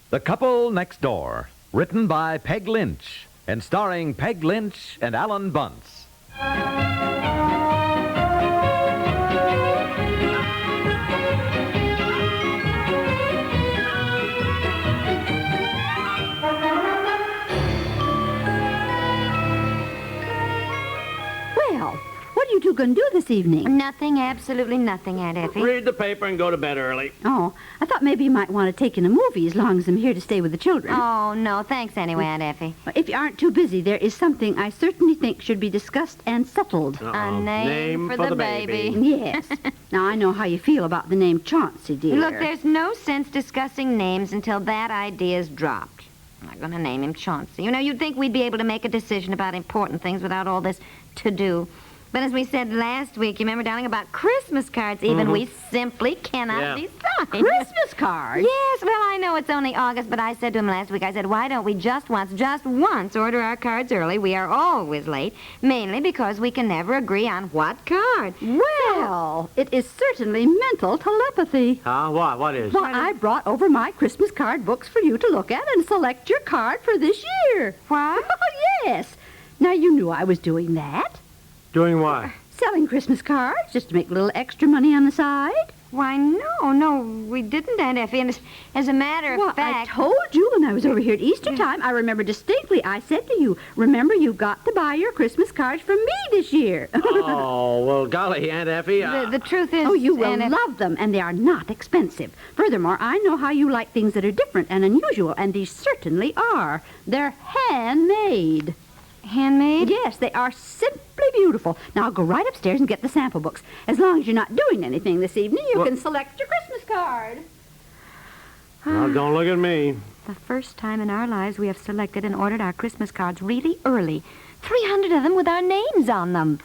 The Couple Next Door, written by Peg Lynch and starring Peg Lynch and Alan Bunce. Well, what are you two going to do this evening? Nothing, absolutely nothing, Aunt Effie. Read the paper and go to bed early. Oh, I thought maybe you might want to take in a movie as long as I'm here to stay with the children. Oh, no, thanks anyway, Aunt Effie. If you aren't too busy, there is something I certainly think should be discussed and settled. A name for the baby. Yes. Now, I know how you feel about the name Chauncey, dear. Look, there's no sense discussing names until that idea's dropped. I'm not going to name him Chauncey. You know, you'd think we'd be able to make a decision about important things without all this to-do. But as we said last week, you remember, darling, about Christmas cards even, we simply cannot decide. Christmas cards? Yes, well, I know it's only August, but I said to him last week, I said, why don't we just once order our cards early? We are always late, mainly because we can never agree on what card. Well, it is certainly mental telepathy. What? What is? Well, I brought over my Christmas card books for you to look at and select your card for this year. What? Oh, yes. Now, you knew I was doing that. Doing what? Selling Christmas cards, just to make a little extra money on the side. Why, no, we didn't, Aunt Effie. And as a matter of fact... I told you when I was over here at Easter time. I remember distinctly. I said to you, remember, you've got to buy your Christmas cards from me this year. Oh, well, golly, Aunt Effie. The truth is... Oh, you will Aunt love them, and they are not expensive. Furthermore, I know how you like things that are different and unusual, and these certainly are. They're handmade. Handmade? Yes, they are simply beautiful. Now, I'll go right upstairs and get the sample books. As long as you're not doing anything this evening, you can select your Christmas card. Well, don't look at me. The first time in our lives we have selected and ordered our Christmas cards really early. 300 of them with our names on them.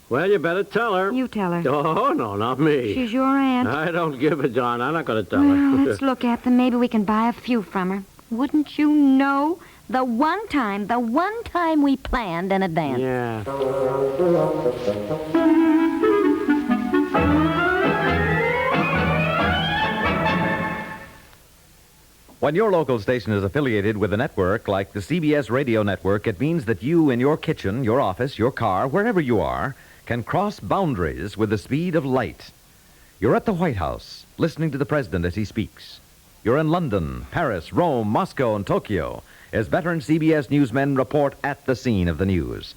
Well, you better tell her. You tell her. Oh, no, not me. She's your aunt. I don't give a darn. I'm not going to tell Well, her. let's look at them. Maybe we can buy a few from her. Wouldn't you know? The one time we planned in advance. Yeah. When your local station is affiliated with a network like the CBS Radio Network, it means that you in your kitchen, your office, your car, wherever you are, can cross boundaries with the speed of light. You're at the White House, listening to the president as he speaks. You're in London, Paris, Rome, Moscow, and Tokyo, as veteran CBS newsmen report at the scene of the news.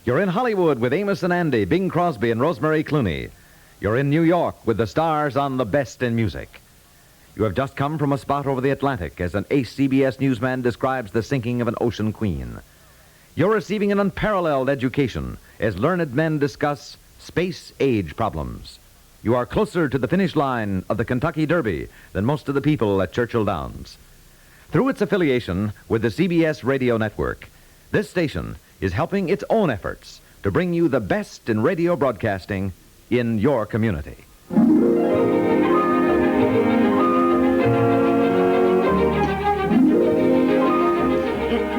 You're in Hollywood with Amos and Andy, Bing Crosby, and Rosemary Clooney. You're in New York with the stars on The Best in Music. You have just come from a spot over the Atlantic as an ace CBS newsman describes the sinking of an ocean queen. You're receiving an unparalleled education as learned men discuss space-age problems. You are closer to the finish line of the Kentucky Derby than most of the people at Churchill Downs. Through its affiliation with the CBS Radio Network, this station is helping its own efforts to bring you the best in radio broadcasting in your community.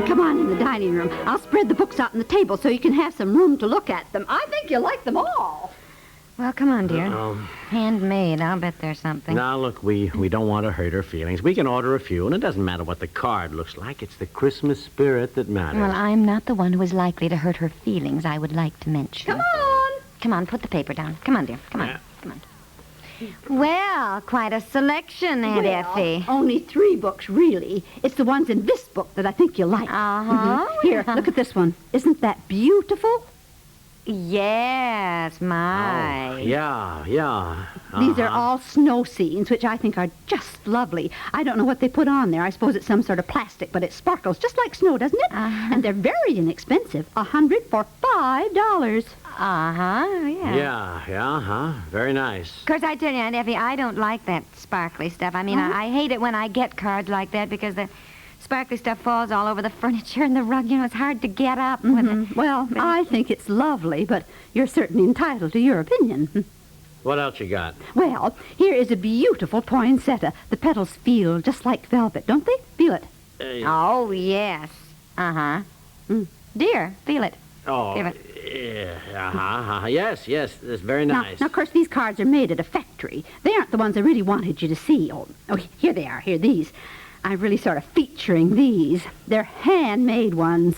Come on in the dining room. I'll spread the books out on the table so you can have some room to look at them. I think you'll like them all. Well, come on, dear. Uh-oh. Handmade. I'll bet there's something. Now, look, we don't want to hurt her feelings. We can order a few, and it doesn't matter what the card looks like. It's the Christmas spirit that matters. Well, I'm not the one who is likely to hurt her feelings, I would like to mention. Come on. Come on, put the paper down. Come on, dear. Come on. Come on. Well, quite a selection, Aunt Effie. Only 3 books, really. It's the ones in this book that I think you'll like. Uh-huh. Here, look at this one. Isn't that beautiful? Yes, my. Oh, yeah. These are all snow scenes, which I think are just lovely. I don't know what they put on there. I suppose it's some sort of plastic, but it sparkles just like snow, doesn't it? Uh-huh. And they're very inexpensive. 100 for $5. Yeah. Very nice. Of course, I tell you, Aunt Effie, I don't like that sparkly stuff. I mean, I hate it when I get cards like that because the sparkly stuff falls all over the furniture and the rug. You know, it's hard to get up with it. Well, I think it's lovely, but you're certainly entitled to your opinion. What else you got? Well, here is a beautiful poinsettia. The petals feel just like velvet, don't they? Feel it. Oh, yes. Uh-huh. Dear, feel it. Oh, Feel it. yeah. Yes, it's very nice. Now, of course, these cards are made at a factory. They aren't the ones I really wanted you to see. Oh, here they are. Here, these. I'm really sort of featuring these. They're handmade ones.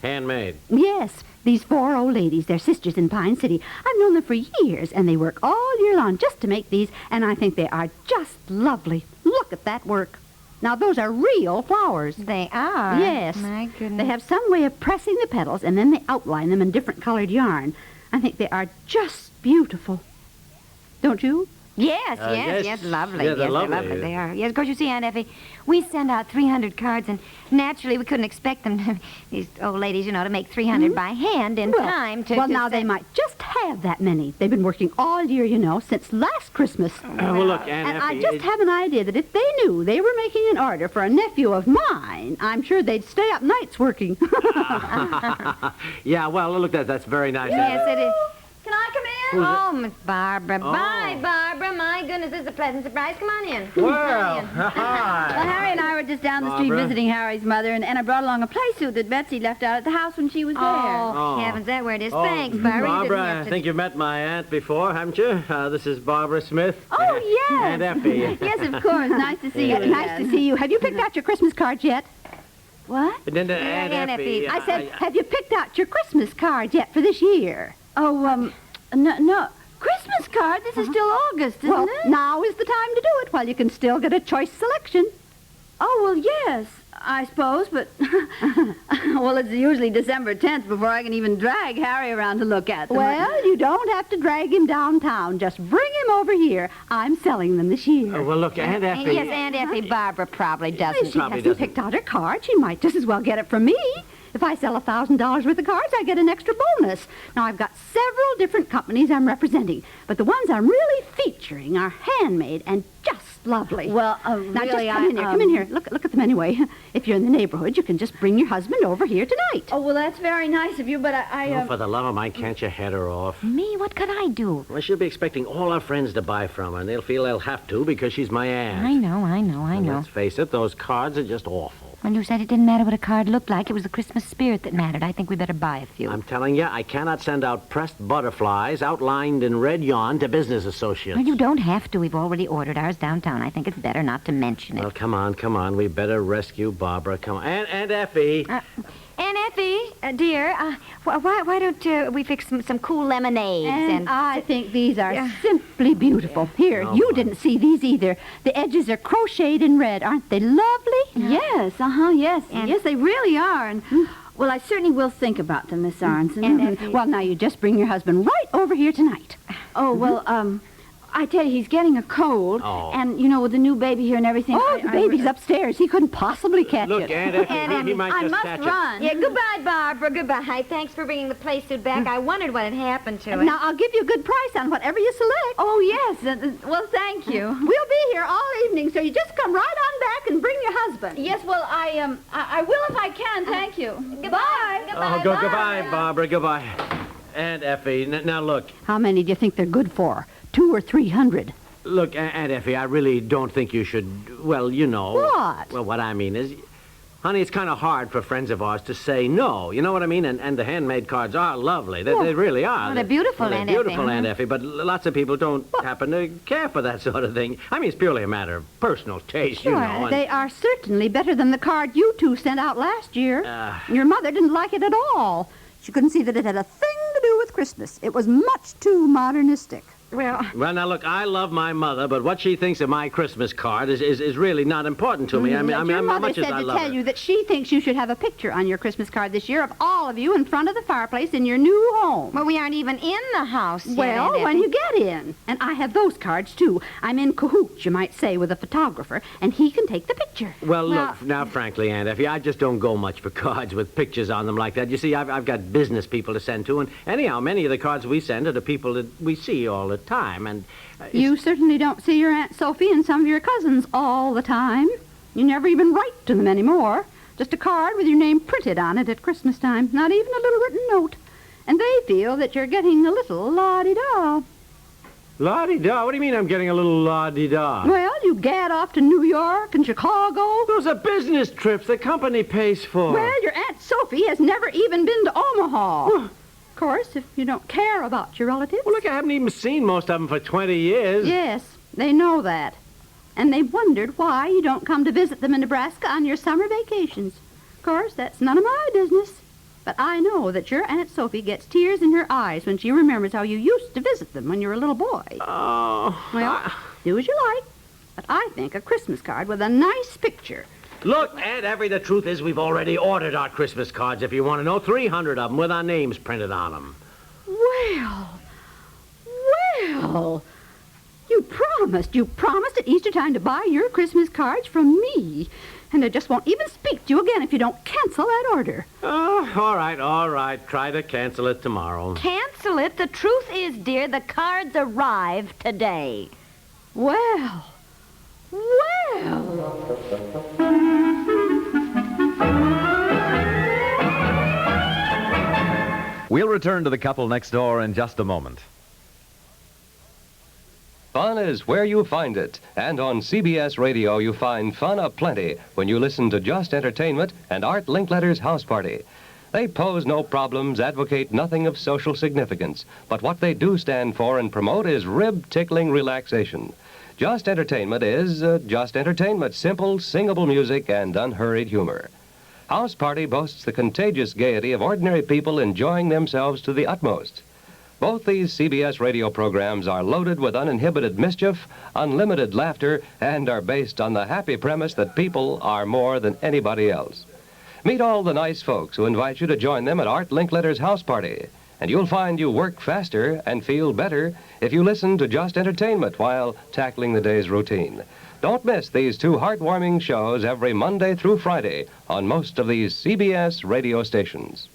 Handmade. Yes, these 4 old ladies, they're sisters in Pine City. I've known them for years, and they work all year long just to make these, and I think they are just lovely. Look at that work. Now, those are real flowers. They are? Yes. My goodness. They have some way of pressing the petals, and then they outline them in different colored yarn. I think they are just beautiful. Don't you? Yes, yes. yes, lovely. Yeah, they're yes, lovely. They're lovely. They are. Yes, of course, you see, Aunt Effie, we send out 300 cards, and naturally we couldn't expect them, these old ladies, to make 300 by hand in time to... Well, to now send... they might just have that many. They've been working all year, since last Christmas. Well, look, Aunt And Effie... I just have an idea that if they knew they were making an order for a nephew of mine, I'm sure they'd stay up nights working. Yeah, well, look, that's very nice. Yes, it is. Can I come in? Oh, Miss Barbara. Oh. Bye, Barbara. My goodness, this is a pleasant surprise. Come on in. Well, Well, hi. Harry and I were just down the street Barbara. visiting Harry's mother, and I brought along a play suit that Betsy left out at the house when she was there. Oh, heavens, that where it is. Thanks, Barbara. You Barbara, didn't have I to- think you've met my aunt before, haven't you? This is Barbara Smith. Oh, yes. Aunt Effie. Yes, of course. Nice to see you again. Nice to see you. Have you picked out your Christmas cards yet? What? And then Aunt Aunt Effie. Effie. I said, have you picked out your Christmas cards yet for this year? Oh, no. Christmas card? This is still August, isn't Well, it? now is the time to do it while you can still get a choice selection. Oh, well, yes, I suppose, but... well, it's usually December 10th before I can even drag Harry around to look at them. Well, you don't have to drag him downtown. Just bring him over here. I'm selling them this year. Well, look, Aunt Effie. Yes, Aunt Effie, Barbara probably doesn't. She probably hasn't doesn't. picked out her card. She might just as well get it from me. If I sell $1,000 worth of cards, I get an extra bonus. Now, I've got several different companies I'm representing, but the ones I'm really featuring are handmade and just lovely. Well, Now, really, just come in here. Look at them anyway. If you're in the neighborhood, you can just bring your husband over here tonight. Oh, well, that's very nice of you, but Oh, for the love of Mike, can't you head her off? Me? What could I do? Well, she'll be expecting all our friends to buy from her, and they'll feel they'll have to because she's my aunt. I know. And let's face it, those cards are just awful. When you said it didn't matter what a card looked like, it was the Christmas spirit that mattered. I think we better buy a few. I'm telling you, I cannot send out pressed butterflies outlined in red yarn to business associates. Well, you don't have to. We've already ordered ours downtown. I think it's better not to mention it. Well, come on. We better rescue Barbara. Come on. Aunt Effie. Aunt Effie, dear, why don't we fix some cool lemonades? And I think these are Yeah. simply beautiful. Here, Oh, you my. didn't see these either. The edges are crocheted in red. Aren't they lovely? Yes, yes. And- Yes, they really are. And, well, I certainly will think about them, Miss Aronson. And Effie- Well, now you just bring your husband right over here tonight. Oh, well, I tell you, he's getting a cold. Oh. And, with the new baby here and everything. Oh, the baby's upstairs. He couldn't possibly catch Look, it. Aunt Effie, Aunt he might I just must catch run. Yeah, goodbye, Barbara. Goodbye. Thanks for bringing the play suit back. I wondered what had happened to it. Now, I'll give you a good price on whatever you select. Oh, yes. Well, thank you. We'll be here all evening, so you just come right on back and bring your husband. Yes, well, I will if I can. Thank you. Goodbye. Oh, goodbye, Barbara. Goodbye. Aunt Effie, now look. How many do you think they're good for? 200 or 300? Look, Aunt Effie, I really don't think you should, What? Well, what I mean is, honey, it's kind of hard for friends of ours to say no. You know what I mean? And the handmade cards are lovely. They really are. Well, they're beautiful, they're Aunt Effie, beautiful, Aunt huh? Effie, but lots of people don't happen to care for that sort of thing. I mean, it's purely a matter of personal taste, you know. and- They are certainly better than the card you two sent out last year. Your mother didn't like it at all. She couldn't see that it had a thing to do with Christmas. It was much too modernistic. Well, Well, now, look, I love my mother, but what she thinks of my Christmas card is really not important to me. I mean, Your how mother much as said I to love tell her. you that she thinks you should have a picture on your Christmas card this year of all of you in front of the fireplace in your new home. well, we aren't even in the house yet, Well, Aunt when Effie. you get in. And I have those cards, too. I'm in cahoots, you might say, with a photographer, and he can take the picture. Well, Well- look, now, frankly, Aunt Effie, I just don't go much for cards with pictures on them like that. You see, I've got business people to send to, and anyhow, many of the cards we send are to people that we see all the time, and... You certainly don't see your Aunt Sophie and some of your cousins all the time. You never even write to them anymore. Just a card with your name printed on it at Christmas time. Not even a little written note. And they feel that you're getting a little la-di-da. La-di-da? What do you mean I'm getting a little la-di-da? Well, you gad off to New York and Chicago. Those are business trips the company pays for. Well, your Aunt Sophie has never even been to Omaha. Of course, if you don't care about your relatives. Well, look, I haven't even seen most of them for 20 years. Yes, they know that. And they've wondered why you don't come to visit them in Nebraska on your summer vacations. Of course, that's none of my business. But I know that your Aunt Sophie gets tears in her eyes when she remembers how you used to visit them when you were a little boy. Oh. Well, do as you like. But I think a Christmas card with a nice picture. Look, Aunt Effie, the truth is we've already ordered our Christmas cards, if you want to know. 300 of them with our names printed on them. Well, you promised at Easter time to buy your Christmas cards from me. And I just won't even speak to you again if you don't cancel that order. Oh, all right. Try to cancel it tomorrow. Cancel it? The truth is, dear, the cards arrived today. Well. We'll return to the couple next door in just a moment. Fun is where you find it. And on CBS Radio, you find fun aplenty when you listen to Just Entertainment and Art Linkletter's House Party. They pose no problems, advocate nothing of social significance, but what they do stand for and promote is rib-tickling relaxation. Just Entertainment is just entertainment, simple, singable music and unhurried humor. House Party boasts the contagious gaiety of ordinary people enjoying themselves to the utmost. Both these CBS radio programs are loaded with uninhibited mischief, unlimited laughter, and are based on the happy premise that people are more than anybody else. Meet all the nice folks who invite you to join them at Art Linkletter's House Party, and you'll find you work faster and feel better if you listen to Just Entertainment while tackling the day's routine. Don't miss these two heartwarming shows every Monday through Friday on most of these CBS radio stations.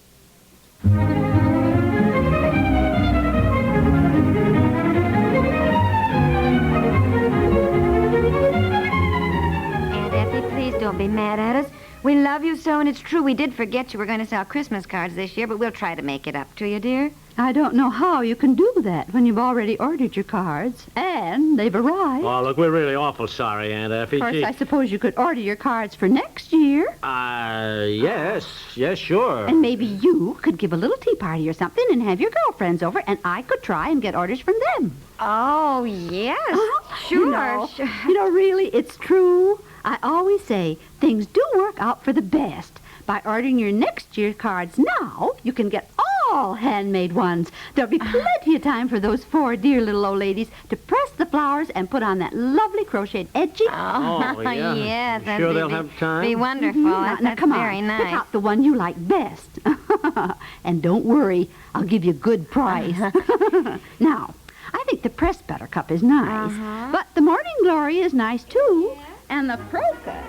Don't be mad at us. We love you so, and it's true, we did forget you were going to sell Christmas cards this year, but we'll try to make it up to you, dear. I don't know how you can do that when you've already ordered your cards, and they've arrived. Oh, look, we're really awful sorry, Aunt Effie. Of course, I suppose you could order your cards for next year. Yes, sure. And maybe you could give a little tea party or something and have your girlfriends over, and I could try and get orders from them. Oh, yes, sure. You know, really, it's true. I always say things do work out for the best. By ordering your next year's cards now, you can get all handmade ones. There'll be plenty of time for those 4 dear little old ladies to press the flowers and put on that lovely crocheted edging. Oh, yeah. Yes. You sure they'll have time? Be wonderful. Now, That's come very on. nice. Pick out the one you like best. And don't worry, I'll give you a good price. Now, I think the pressed buttercup is nice. But the morning glory is nice, too. And the crocus.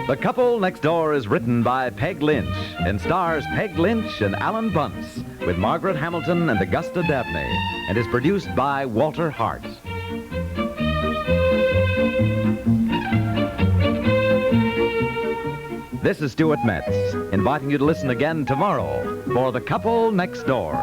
The Couple Next Door is written by Peg Lynch and stars Peg Lynch and Alan Bunce with Margaret Hamilton and Augusta Dabney and is produced by Walter Hart. This is Stuart Metz, inviting you to listen again tomorrow for The Couple Next Door.